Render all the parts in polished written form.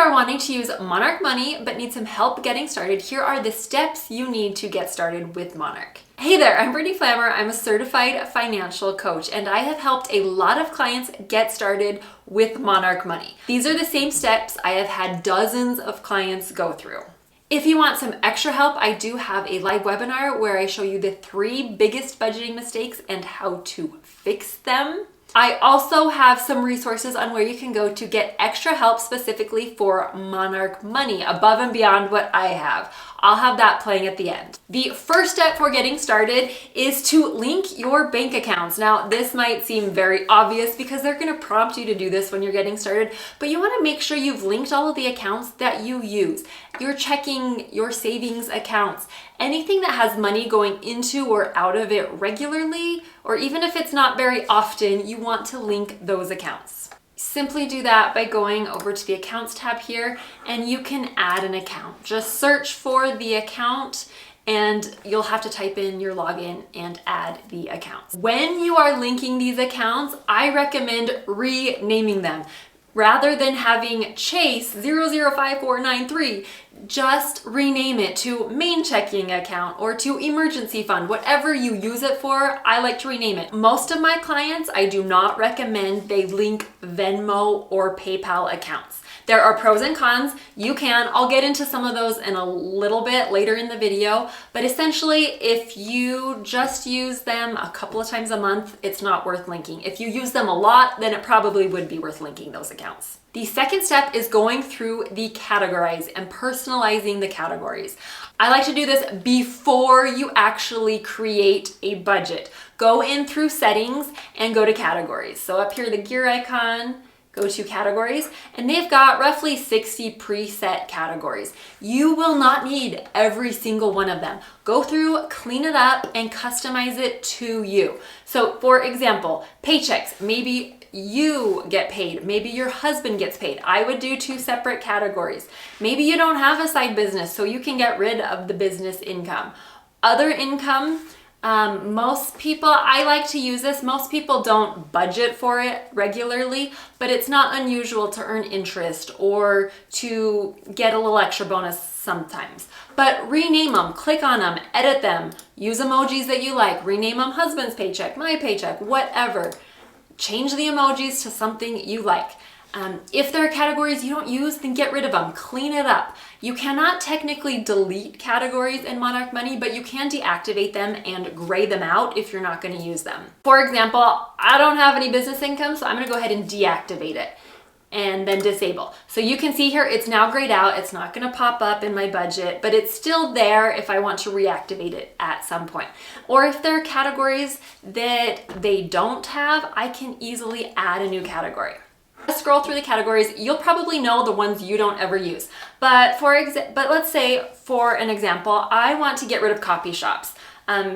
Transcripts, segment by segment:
are wanting to use Monarch Money but need some help getting started, here are the steps you need to get started with Monarch. Hey there, I'm Brittany Flammer. I'm a certified financial coach and I have helped a lot of clients get started with Monarch Money. These are the same steps I have had dozens of clients go through. If you want some extra help, I do have a live webinar where I show you the 3 biggest budgeting mistakes and how to fix them. I also have some resources on where you can go to get extra help specifically for Monarch Money above and beyond what I have. I'll have that playing at the end. The first step for getting started is to link your bank accounts. Now, this might seem very obvious because they're going to prompt you to do this when you're getting started, but you want to make sure you've linked all of the accounts that you use. Your checking, your savings accounts, anything that has money going into or out of it regularly, or even if it's not very often, you want to link those accounts. Simply do that by going over to the Accounts tab here and you can add an account. Just search for the account and you'll have to type in your login and add the accounts. When you are linking these accounts, I recommend renaming them. Rather than having Chase 005493, just rename it to main checking account or to emergency fund, whatever you use it for. I like to rename it. Most of my clients, I do not recommend they link Venmo or PayPal accounts. There are pros and cons. I'll get into some of those in a little bit later in the video, but essentially if you just use them a couple of times a month, it's not worth linking. If you use them a lot, then it probably would be worth linking those accounts. The second step is going through the Categorize and personalizing the categories. I like to do this before you actually create a budget. Go in through settings and go to categories. So up here, the gear icon, go to categories, and they've got roughly 60 preset categories. You will not need every single one of them. Go through, clean it up, and customize it to you. So for example, paychecks, maybe you get paid, maybe your husband gets paid. I would do 2 separate categories. Maybe you don't have a side business, so you can get rid of the business income. Other income, most people, I like to use this. Most people don't budget for it regularly, but it's not unusual to earn interest or to get a little extra bonus sometimes. But rename them, click on them, edit them, use emojis that you like, rename them husband's paycheck, my paycheck, whatever. Change the emojis to something you like. If there are categories you don't use, then get rid of them, clean it up. You cannot technically delete categories in Monarch Money, but you can deactivate them and gray them out if you're not going to use them. For example, I don't have any business income, so I'm going to go ahead and deactivate it and then disable. So you can see here, it's now grayed out. It's not going to pop up in my budget, but it's still there if I want to reactivate it at some point. Or if there are categories that they don't have, I can easily add a new category. Scroll through the categories, you'll probably know the ones you don't ever use. But let's say for an example, I want to get rid of coffee shops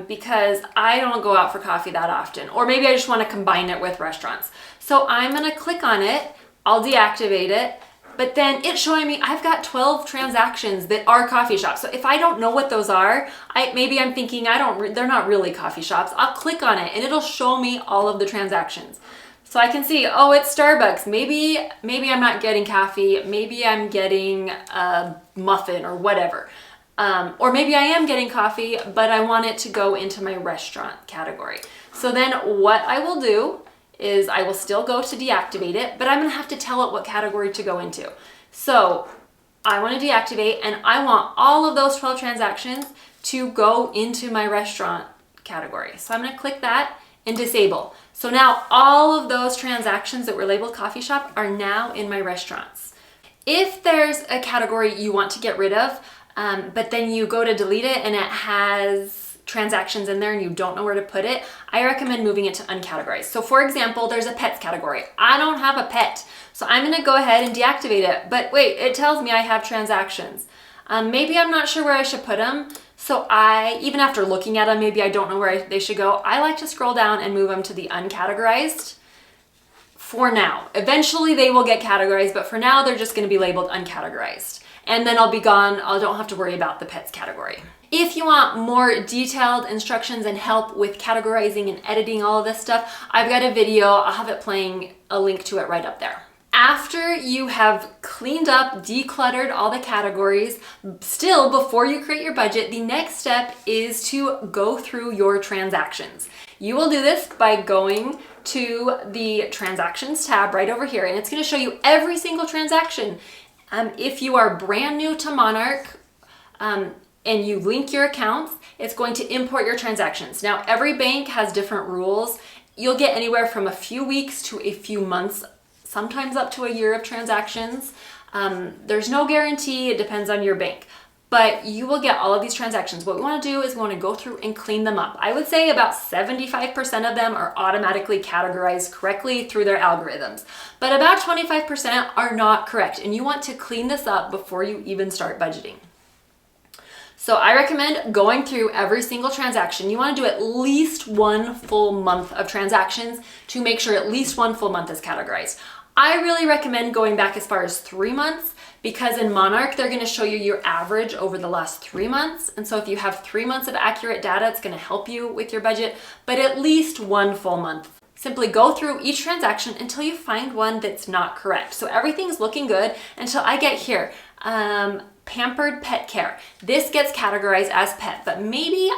because I don't go out for coffee that often, or maybe I just want to combine it with restaurants. So I'm going to click on it, I'll deactivate it, but then it's showing me I've got 12 transactions that are coffee shops. So if I don't know what those are, maybe I'm thinking they're not really coffee shops. I'll click on it and it'll show me all of the transactions. So I can see, oh, it's Starbucks. Maybe I'm not getting coffee. Maybe I'm getting a muffin or whatever. Or maybe I am getting coffee, but I want it to go into my restaurant category. So then what I will do is I will still go to deactivate it, but I'm gonna have to tell it what category to go into. So I want to deactivate and I want all of those 12 transactions to go into my restaurant category. So I'm gonna click that and disable. So now all of those transactions that were labeled coffee shop are now in my restaurants. If there's a category you want to get rid of, but then you go to delete it and it has transactions in there and you don't know where to put it, I recommend moving it to uncategorized. So for example, there's a pets category. I don't have a pet, so I'm gonna go ahead and deactivate it. But wait, it tells me I have transactions. Maybe I'm not sure where I should put them. So even after looking at them, maybe I don't know where they should go. I like to scroll down and move them to the uncategorized for now. Eventually they will get categorized, but for now they're just gonna be labeled uncategorized. And then I'll be gone. I don't have to worry about the pets category. If you want more detailed instructions and help with categorizing and editing all of this stuff, I've got a video. I'll have it playing, a link to it right up there. After you have cleaned up, decluttered all the categories, still before you create your budget, the next step is to go through your transactions. You will do this by going to the transactions tab right over here, and it's going to show you every single transaction. If you are brand new to Monarch, and you link your accounts, it's going to import your transactions. Now, every bank has different rules. You'll get anywhere from a few weeks to a few months, sometimes up to a year of transactions. There's no guarantee, it depends on your bank, but you will get all of these transactions. What we want to do is we want to go through and clean them up. I would say about 75% of them are automatically categorized correctly through their algorithms, but about 25% are not correct, and you want to clean this up before you even start budgeting. So I recommend going through every single transaction. You want to do at least one full month of transactions to make sure at least one full month is categorized. I really recommend going back as far as 3 months, because in Monarch, they're going to show you your average over the last 3 months. And so if you have 3 months of accurate data, it's going to help you with your budget, but at least one full month. Simply go through each transaction until you find one that's not correct. So everything's looking good until I get here. Pampered pet care. This gets categorized as pet, but maybe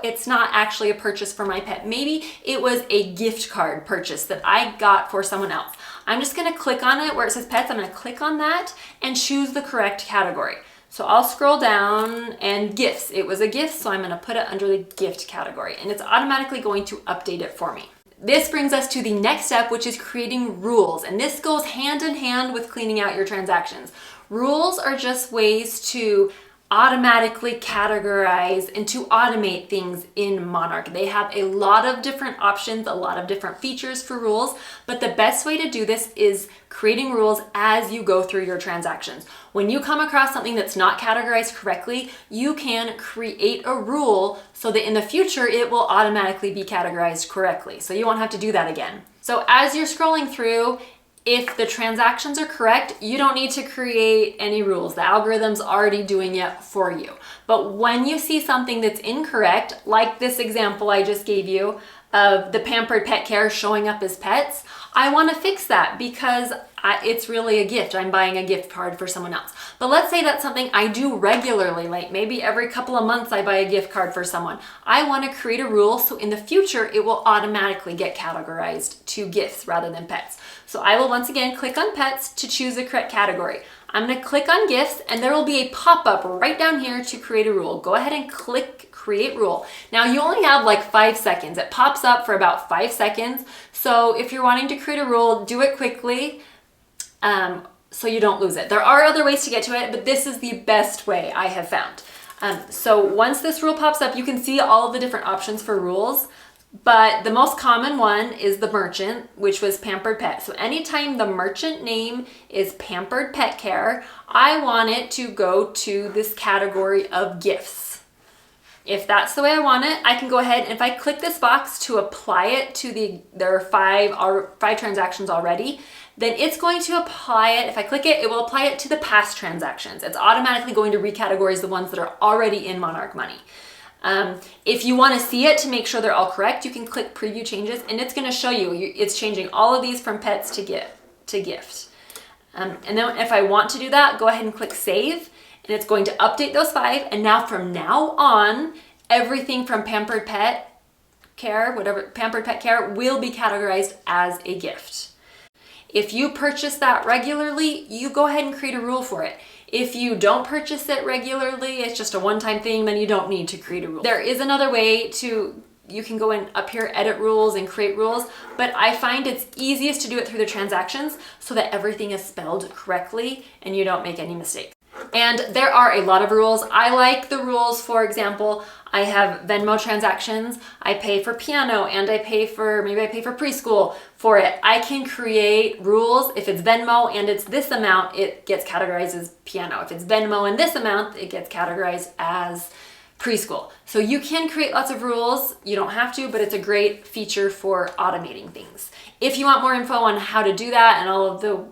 it's not actually a purchase for my pet. Maybe it was a gift card purchase that I got for someone else. I'm just going to click on it where it says pets. I'm going to click on that and choose the correct category. So I'll scroll down, and gifts. It was a gift, so I'm going to put it under the gift category, and it's automatically going to update it for me. This brings us to the next step, which is creating rules, and this goes hand in hand with cleaning out your transactions. Rules are just ways to automatically categorize and to automate things in Monarch. They have a lot of different options, a lot of different features for rules, but the best way to do this is creating rules as you go through your transactions. When you come across something that's not categorized correctly, you can create a rule so that in the future it will automatically be categorized correctly. So you won't have to do that again. So as you're scrolling through, if the transactions are correct, you don't need to create any rules. The algorithm's already doing it for you. But when you see something that's incorrect, like this example I just gave you of the pampered pet care showing up as pets, I want to fix that because it's really a gift. I'm buying a gift card for someone else. But let's say that's something I do regularly, like maybe every couple of months I buy a gift card for someone. I want to create a rule so in the future it will automatically get categorized to gifts rather than pets. So I will once again click on pets to choose the correct category. I'm going to click on gifts, and there will be a pop-up right down here to create a rule. Go ahead and click create rule. Now you only have like 5 seconds. It pops up for about 5 seconds. So if you're wanting to create a rule, do it quickly so you don't lose it. There are other ways to get to it, but this is the best way I have found. So once this rule pops up, you can see all of the different options for rules. But the most common one is the merchant, which was Pampered Pet. So anytime the merchant name is Pampered Pet Care, I want it to go to this category of gifts. If that's the way I want it, I can go ahead and if I click this box to apply it to there are five transactions already, then it's going to apply it. If I click it, it will apply it to the past transactions. It's automatically going to recategorize the ones that are already in Monarch Money. If you want to see it to make sure they're all correct, you can click preview changes and it's going to show you it's changing all of these from pets to gift. And then if I want to do that, go ahead and click save and it's going to update those 5. And now from now on, everything from Pampered Pet Care, Pampered Pet Care will be categorized as a gift. If you purchase that regularly, you go ahead and create a rule for it. If you don't purchase it regularly, it's just a one-time thing, then you don't need to create a rule. There is another way you can go in up here, edit rules and create rules, but I find it's easiest to do it through the transactions so that everything is spelled correctly and you don't make any mistakes. And there are a lot of rules. I like the rules, for example, I have Venmo transactions, I pay for piano, and maybe I pay for preschool for it. I can create rules. If it's Venmo and it's this amount, it gets categorized as piano. If it's Venmo and this amount, it gets categorized as preschool. So you can create lots of rules. You don't have to, but it's a great feature for automating things. If you want more info on how to do that and all of the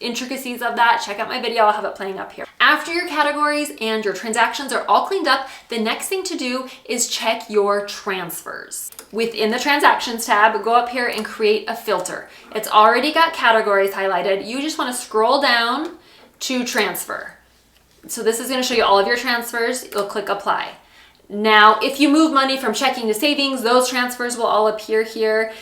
intricacies of that, check out my video. I'll have it playing up here. After your categories and your transactions are all cleaned up, the next thing to do is check your transfers. Within the transactions tab, go up here and create a filter. It's already got categories highlighted. You just want to scroll down to transfer. So this is going to show you all of your transfers. You'll click apply. Now, if you move money from checking to savings, those transfers will all appear here.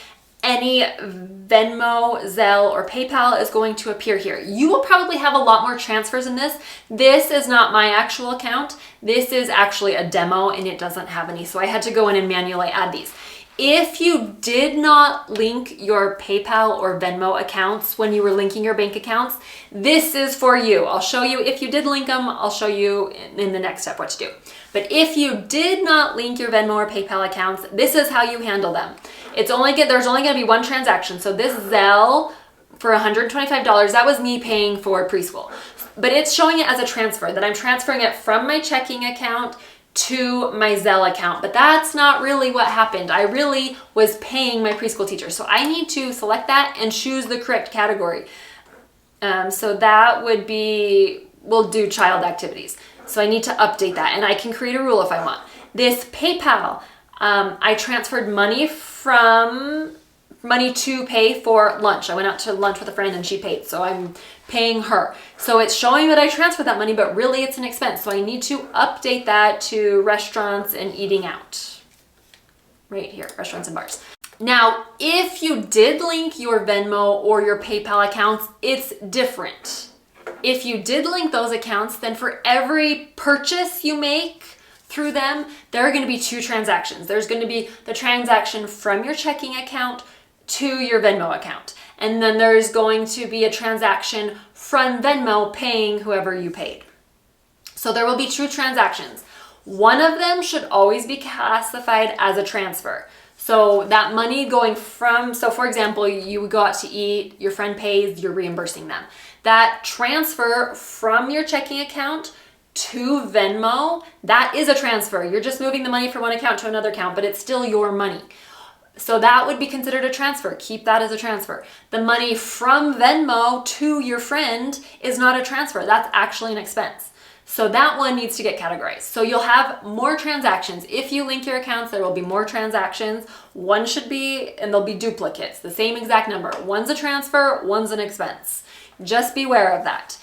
Any Venmo, Zelle, or PayPal is going to appear here. You will probably have a lot more transfers in this. This is not my actual account. This is actually a demo and it doesn't have any. So I had to go in and manually add these. If you did not link your PayPal or Venmo accounts when you were linking your bank accounts, this is for you. I'll show you if you did link them, I'll show you in the next step what to do. But if you did not link your Venmo or PayPal accounts, this is how you handle them. There's only going to be one transaction. So this Zelle for $125, that was me paying for preschool. But it's showing it as a transfer, that I'm transferring it from my checking account to my Zelle account, but that's not really what happened. I really was paying my preschool teacher. So I need to select that and choose the correct category. So that would be, we'll do child activities. So I need to update that and I can create a rule if I want. This PayPal, I transferred money to pay for lunch. I went out to lunch with a friend and she paid, so I'm paying her. So it's showing that I transferred that money, but really it's an expense. So I need to update that to restaurants and eating out. Right here, restaurants and bars. Now, if you did link your Venmo or your PayPal accounts, it's different. If you did link those accounts, then for every purchase you make through them, there are going to be two transactions. There's going to be the transaction from your checking account to your Venmo account. And then there's going to be a transaction from Venmo paying whoever you paid. So there will be two transactions. One of them should always be classified as a transfer. So that money going from, so for example, you go out to eat, your friend pays, you're reimbursing them. That transfer from your checking account to Venmo, that is a transfer. You're just moving the money from one account to another account, but it's still your money. So that would be considered a transfer. Keep that as a transfer. The money from Venmo to your friend is not a transfer. That's actually an expense. So that one needs to get categorized. So you'll have more transactions. If you link your accounts, there will be more transactions. One should be, and there'll be duplicates, the same exact number. One's a transfer, one's an expense. Just beware of that.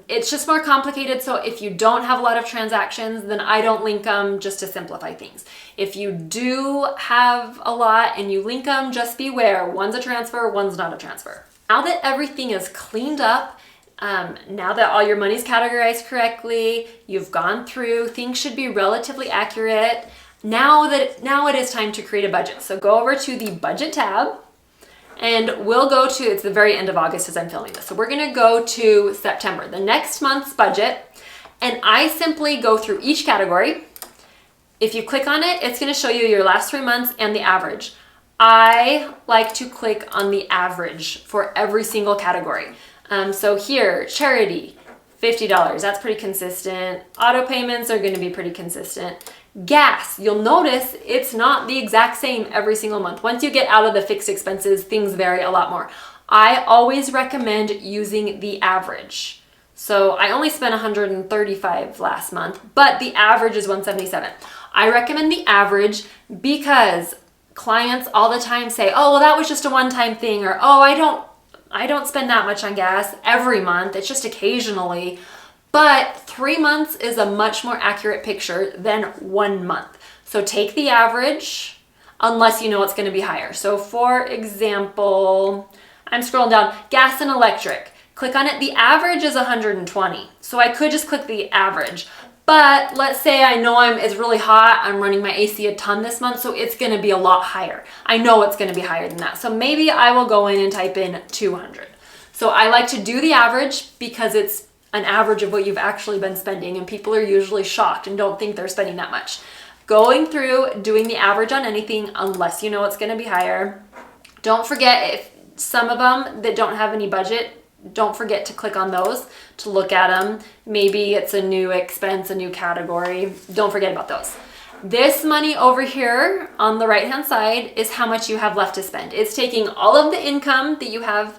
It's just more complicated. So if you don't have a lot of transactions, then I don't link them, just to simplify things. If you do have a lot and you link them, just beware. One's a transfer, one's not a transfer. Now that everything is cleaned up, now that all your money's categorized correctly, you've gone through, things should be relatively accurate. Now it is time to create a budget. So go over to the budget tab. And we'll go to, it's the very end of August as I'm filming this. So we're gonna go to September, the next month's budget. And I simply go through each category. If you click on it, it's gonna show you your last 3 months and the average. I like to click on the average for every single category. So here, charity, $50, that's pretty consistent. Auto payments are gonna be pretty consistent. Gas, you'll notice it's not the exact same every single month. Once you get out of the fixed expenses, things vary a lot more. I always recommend using the average. So I only spent $135 last month, but the average is $177. I recommend the average because clients all the time say, oh, well, that was just a one-time thing, or oh, I don't spend that much on gas every month. It's just occasionally. But 3 months is a much more accurate picture than 1 month. So take the average, unless you know it's going to be higher. So for example, I'm scrolling down, gas and electric. Click on it. The average is 120. So I could just click the average. But let's say I know it's really hot. I'm running my AC a ton this month, so it's going to be a lot higher. I know it's going to be higher than that. So maybe I will go in and type in 200. So I like to do the average because it's an average of what you've actually been spending, and people are usually shocked and don't think they're spending that much. Going through, doing the average on anything, unless you know it's going to be higher. Don't forget, if some of them that don't have any budget, don't forget to click on those to look at them. Maybe it's a new expense, a new category. Don't forget about those. This money over here on the right hand side is how much you have left to spend. It's taking all of the income that you have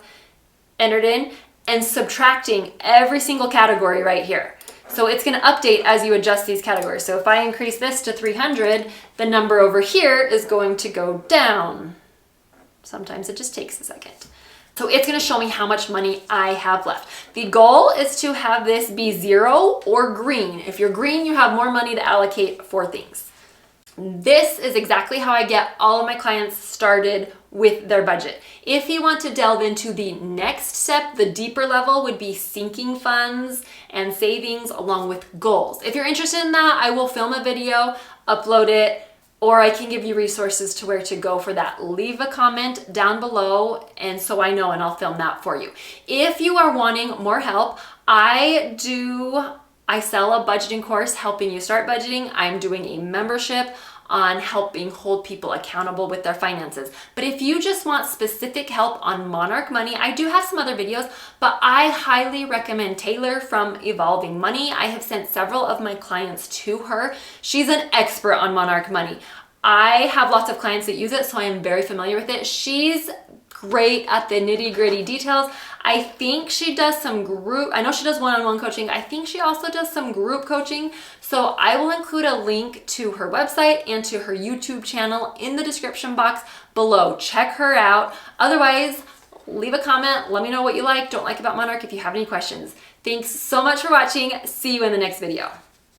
entered in and subtracting every single category right here. So it's going to update as you adjust these categories. So if I increase this to 300, the number over here is going to go down. Sometimes it just takes a second. So it's going to show me how much money I have left. The goal is to have this be 0 or green. If you're green, you have more money to allocate for things. This is exactly how I get all of my clients started with their budget. If you want to delve into the next step, the deeper level would be sinking funds and savings along with goals. If you're interested in that, I will film a video, upload it, or I can give you resources to where to go for that. Leave a comment down below and so I know, and I'll film that for you. If you are wanting more help, I sell a budgeting course helping you start budgeting. I'm doing a membership on helping hold people accountable with their finances. But if you just want specific help on Monarch Money, I do have some other videos, but I highly recommend Taylor from Evolving Money. I have sent several of my clients to her. She's an expert on Monarch Money. I have lots of clients that use it, so I am very familiar with it. She's great at the nitty-gritty details. I think she does some I know she does one-on-one coaching. I think she also does some group coaching. So I will include a link to her website and to her YouTube channel in the description box below. Check her out. Otherwise, leave a comment. Let me know what you like, don't like about Monarch if you have any questions. Thanks so much for watching. See you in the next video.